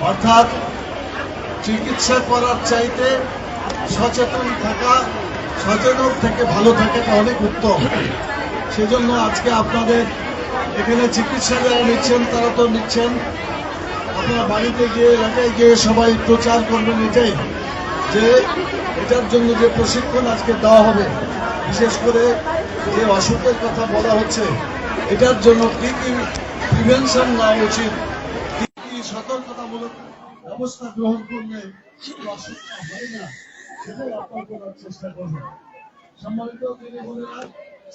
অর্থাৎ চিকিৎসা করার চাইতে সচেতন থাকা, সচেতন থেকে ভালো থাকাটা অনেক উত্তম। সেজন্য আজকে আপনাদের এখানে চিকিৎসা যারা নিচ্ছেন তারা তো নিচ্ছেন, আপনারা বাড়িতে গিয়ে এলাকায় গিয়ে সবাই প্রচার করবেন এটাই, যে এটার জন্য যে প্রশিক্ষণ আজকে দেওয়া হবে, বিশেষ করে যে অসুখের কথা বলা হচ্ছে, এটার জন্য কি কি প্রিভেনশন নেওয়া উচিত, কি কি সতর্কতামূলক ব্যবস্থা গ্রহণ করলে অসুখটা হয় না, সেটাই আপনার করার চেষ্টা করবেন। সম্মানিত দিদি বোনেরা,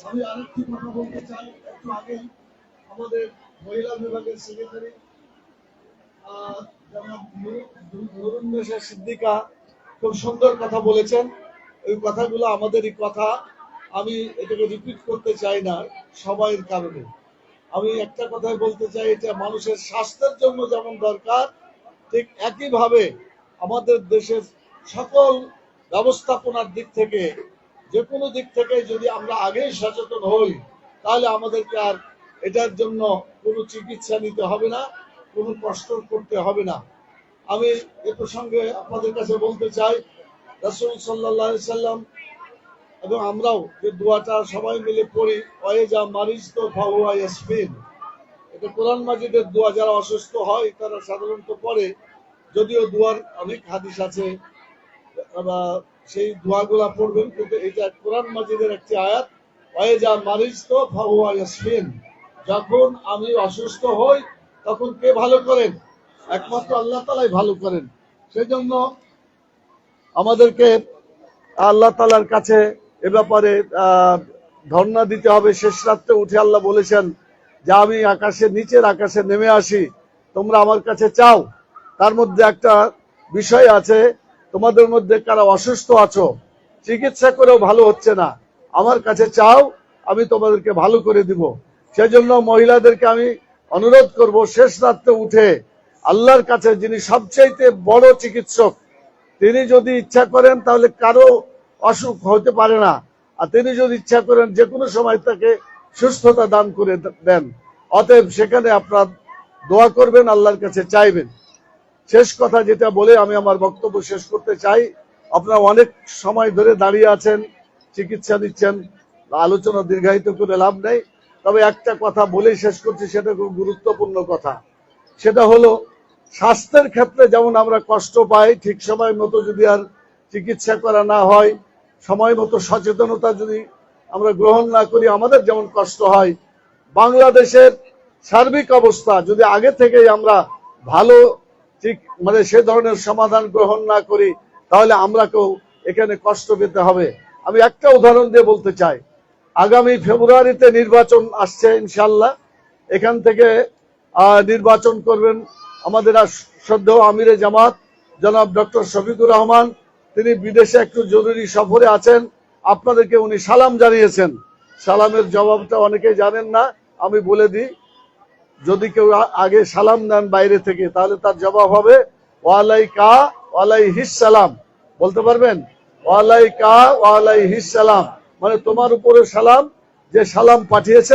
আমি আরেকটি কথা বলতে চাই। একটু আগেই আমাদের মহিলা বিভাগের সেক্রেটারি সিদ্দিকা খুব সুন্দর কথা বলেছেন। ওই কথাগুলো আমাদেরই কথা, আমি এটাকে রিপিট করতে চাই না সময়ের কারণে। আমি একটা কথাই বলতে চাই, এটা মানুষের স্বাস্থ্যের জন্য যেমন দরকার, ঠিক একইভাবে আমাদের দেশের সকল ব্যবস্থাপনার দিক থেকে, যে কোনো দিক থেকে যদি আমরা আগেই সচেতন হই, তাহলে আমাদেরকে আর এটার জন্য কোনো চিকিৎসা নিতে হবে না, কোনো কষ্ট করতে হবে না। আমি এ প্রসঙ্গে আপনাদের কাছে বলতে চাই, রাসূল সাল্লাল্লাহু আলাইহি সাল্লাম এবং আমরাও যে দোয়াটা সবাই মিলে পড়ি, ওয়াইজা মারিজতু ফাহুয়া ইয়াসফিন, এটা কোরআন মাজিদের দোয়া। যারা অসুস্থ হয় তারা সাধারণত পড়ে, যদিও দোয়ার অনেক হাদিস আছে, সেই দোয়াগুলা পড়বেন, কিন্তু এটা কোরআন মাজিদের একটি আয়াত, ওয়াইজা মারিজতু ফাহুয়া ইয়াসফিন, যখন আমি অসুস্থ হই তখন কে ভালো করেন? একমাত্র আল্লাহ তাআলাই ভালো করেন। সেজন্য আমাদেরকে আল্লাহ তাআলার কাছে এ ব্যাপারে ধর্ণা দিতে হবে। শেষ রাত্রে উঠে আল্লাহ বলেছেন যে আমি নিচের আকাশে নেমে আসি, তোমরা আমার কাছে চাও। তার মধ্যে একটা বিষয় আছে, তোমাদের মধ্যে কারা অসুস্থ আছো, চিকিৎসা করেও ভালো হচ্ছে না, আমার কাছে চাও, আমি তোমাদেরকে ভালো করে দিব। সেজন্য মহিলাদেরকে আমি অনুরোধ করব, শেষ রাত্রে উঠে আল্লাহর কাছে, যিনি সবচেয়ে বড় চিকিৎসক, তিনি যদি ইচ্ছা করেন তাহলে কারো অসুখ হতে পারে না, আর তিনি যদি ইচ্ছা করেন যে কোনো সময় তাকে সুস্থতা দান করে দেন। অতএব সেখানে আপনার দোয়া করবেন, আল্লাহর কাছে চাইবেন। শেষ কথা যেটা বলে আমি আমার বক্তব্য শেষ করতে চাই, আপনারা অনেক সময় ধরে দাঁড়িয়ে আছেন, চিকিৎসা নিচ্ছেন, আলোচনা দীর্ঘায়িত করে লাভ নেই। তবে একটা কথা বলেই শেষ করছি, সেটা খুব গুরুত্বপূর্ণ কথা। সেটা হলো, স্বাস্থ্যের ক্ষেত্রে যেমন আমরা কষ্ট পাই, ঠিক সময় মতো যদি আর চিকিৎসা করা না হয়, সময় মতো সচেতনতা যদি আমরা গ্রহণ না করি, আমাদের যেমন কষ্ট হয়, বাংলাদেশের সার্বিক অবস্থা যদি আগে থেকেই আমরা ভালো সে ধরনের সমাধান গ্রহণ না করি, তাহলে আমরাকেও এখানে কষ্ট পেতে হবে। আমি একটা উদাহরণ দিয়ে বলতে চাই, আগামী ফেব্রুয়ারিতে নির্বাচন আসছে ইনশাল্লাহ। এখান থেকে নির্বাচন করবেন আমাদের শ্রদ্ধেয় আমিরে জামাত জনাব ডক্টর শফিকুর রহমান। তিনি বিদেশে একটু জরুরি সফরে আছেন, আপনাদেরকে উনি সালাম জানিয়েছেন। সালামের জবাবটা অনেকেই জানেন না, আমি বলে দিই। যদি কেউ আগে সালাম দেন বাইরে থেকে, তাহলে তার জবাব হবে ওয়ালাইকা ওয়ালাইহিস সালাম। বলতে পারবেন? ওয়ালাইকা ওয়ালাইহিস সালাম, মানে তোমার উপরে সালাম, যে সালাম পাঠিয়েছে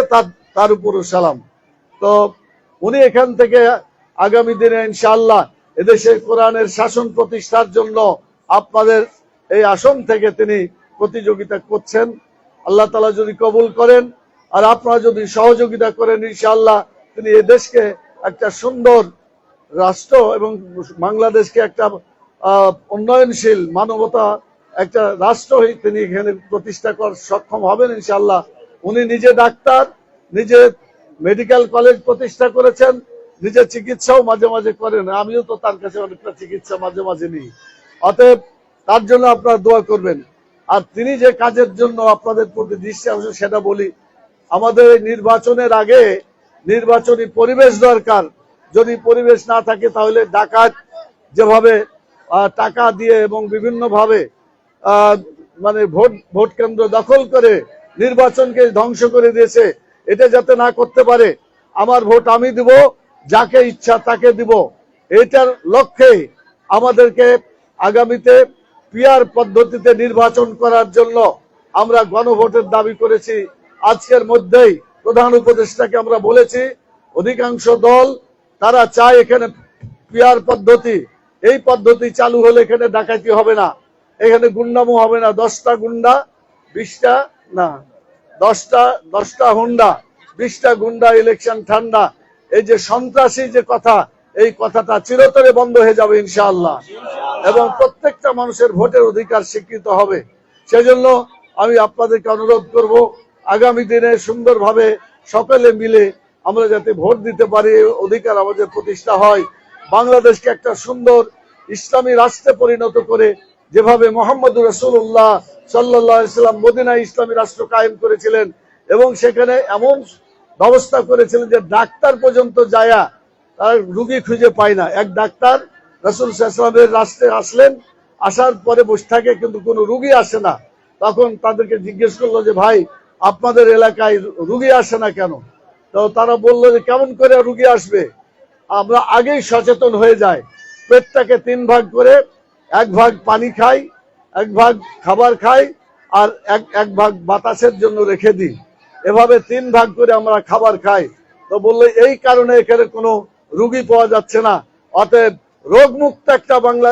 তার উপরে সালাম। তো উনি এখান থেকে আগামী দিনে ইনশাআল্লাহ এদেশে কোরআনের শাসন প্রতিষ্ঠার জন্য আপনাদের এই আসন থেকে তিনি প্রতিযোগিতা করছেন। আল্লাহ তাআলা যদি কবুল করেন আর আপনারা যদি সহযোগিতা করেন, ইনশাআল্লাহ তিনি এদেশকে একটা সুন্দর রাষ্ট্র এবং বাংলাদেশকে একটা উন্নয়নশীল মানবতা একটা রাষ্ট্র তিনি এখানে প্রতিষ্ঠা করার সক্ষম হবেন ইনশাআল্লাহ। উনি নিজে ডাক্তার, নিজে মেডিকেল কলেজ প্রতিষ্ঠা করেছেন, নিজে চিকিৎসাও মাঝে মাঝে করেন। আমিও তো তার কাছে অনেকটা চিকিৎসা মাঝে মাঝে নিই। অতএব তার জন্য আপনারা দোয়া করবেন। আর তিনি যে কাজের জন্য আপনাদের প্রতি দৃষ্টি আকর্ষণ, সেটা বলি, আমাদের নির্বাচনের আগে নির্বাচনী পরিবেশ দরকার। যদি পরিবেশ না থাকে, তাহলে ডাকাত যেভাবে টাকা দিয়ে এবং বিভিন্ন ভাবে ভোট কেন্দ্র দখল করে নির্বাচনকে ধ্বংস করে দিয়েছে, এটা যাতে না করতে পারে। আমার ভোট আমি দিব, যাকে ইচ্ছা তাকে দিব, এটার লক্ষ্যে আমাদেরকে আগামীতে পিআর পদ্ধতিতে নির্বাচন করার জন্য আমরা গণভোটের দাবি করেছি। আজকের মধ্যেই প্রধান উপদেষ্টাকে আমরা বলেছি, অধিকাংশ দল তারা চায় এখানে পিয়ার পদ্ধতি, এই পদ্ধতি চালু হলে এখানে ডাকাতি হবে না, এখানে গুন্ডামো হবে না। 10টা গুন্ডা 20টা না 10টা হুন্ডা 20টা গুন্ডা, ইলেকশন ঠান্ডা, এই যে সন্ত্রাসী যে কথা, এই কথাটা চিরতরে বন্ধ হয়ে যাবে ইনশাআল্লাহ, এবং প্রত্যেকটা মানুষের ভোটের অধিকার স্বীকৃত হবে। সেজন্য আমি আপনাদেরকে অনুরোধ করব, আগামী দিনে সুন্দরভাবে সকলে মিলে আমরা যাতে ভোট দিতে পারি, অধিকার আমাদের প্রতিষ্ঠা হয়, বাংলাদেশকে একটা সুন্দর ইসলামী রাষ্ট্রে পরিণত করে, যেভাবে মুহাম্মদুর রাসূলুল্লাহ সাল্লাল্লাহু আলাইহি সাল্লাম মদিনায় ইসলামী রাষ্ট্র কায়েম করেছিলেন, এবং সেখানে এমন ব্যবস্থা করেছিলেন যে ডাক্তার পর্যন্ত যায়া তার রুগী খুঁজে পায় না। এক ডাক্তার রাসূল সাল্লাল্লাহু আলাইহি ওয়াসাল্লামের রাষ্ট্রে আসলেন, আসার পরে বসে থাকে, কিন্তু কোনো রুগী আসে না। তখন তাদেরকে জিজ্ঞেস করলো যে ভাই, আপনাদের এলাকায় রুগী আসে না কেন? তো তারা বললো যে কেমন করে রুগী আসবে, আমরা আগেই সচেতন হয়ে যাই, পেটটাকে 3 ভাগ করে, 1 ভাগ পানি খাই, 1 ভাগ খাবার খাই, আর এক ভাগ বাতাসের জন্য রেখে দিই, এভাবে 3 ভাগ করে আমরা খাবার খাই। তো বললো এই কারণে এখানে কোনো রুগী পাওয়া যাচ্ছে না, অতএব রোগমুক্ত একটা বাংলা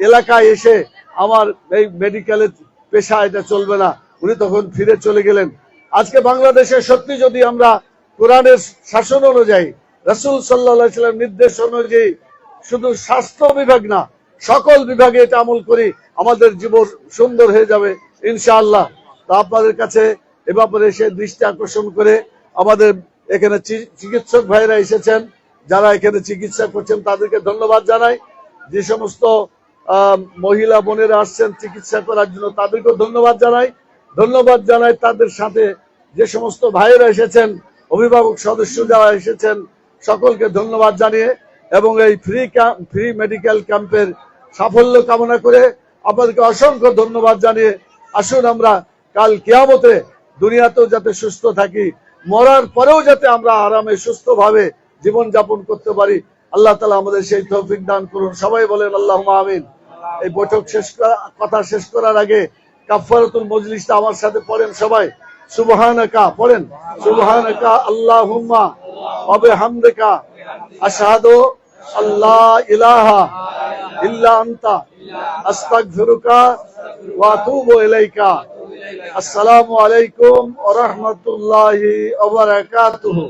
এলাকায় এসে আমার এই মেডিকেলের পেশা এটা চলবে না। উনি তখন ফিরে চলে গেলেন। আজকে বাংলাদেশে সত্যি যদি আমরা কোরআনের শাসন অনুযায়ী, রাসূল সাল্লাল্লাহু আলাইহি ওয়াসাল্লাম নির্দেশ অনুযায়ী শুধু স্বাস্থ্য বিভাগ না, সকল বিভাগে এটা আমল করি, আমাদের জীবন সুন্দর হয়ে যাবে ইনশাআল্লাহ। তা আপনাদের কাছে এ ব্যাপারে সে দৃষ্টি আকর্ষণ করে, আমাদের এখানে চিকিৎসক ভাইরা এসেছেন, যারা এখানে চিকিৎসা করছেন তাদেরকে ধন্যবাদ জানাই। যে সমস্ত মহিলা বোনেরা আসছেন চিকিৎসা করার জন্য, তাদেরকেও ধন্যবাদ জানাই। তাদের সাথে যে সমস্ত ভাইয়েরা এসেছেন, অভিভাবক সদস্য যারা এসেছেন, সকলকে ধন্যবাদ জানিয়ে এবং এই ফ্রি মেডিকেল ক্যাম্পের সাফল্য কামনা করে আপনাদেরকে অসংখ্য ধন্যবাদ জানিয়ে, আসুন আমরা কাল কিয়ামতে দুনিয়াতেও যাতে সুস্থ থাকি, মরার পরেও যাতে আমরা আরামে সুস্থভাবে জীবন যাপন করতে পারি, আল্লাহ তাআলা আমাদের সেই তৌফিক দান করুন। সবাই বলেন আল্লাহুম্মা আমিন। এই বৈঠক কথা শেষ করার আগে কাফারাতুল মজলিসটা আমার সাথে পড়েন সবাই। সুবহানাকা পড়েন, সুবহানাকা আল্লাহুম্মা ওয়া বিহামদিকা আশহাদু আল্লা ইলাহা ইল্লা আনতা আস্তাগফিরুকা ওয়া আতুবু ইলাইকা। আসসালামু আলাইকুম ওয়া রাহমাতুল্লাহি ওয়া বারাকাতুহু।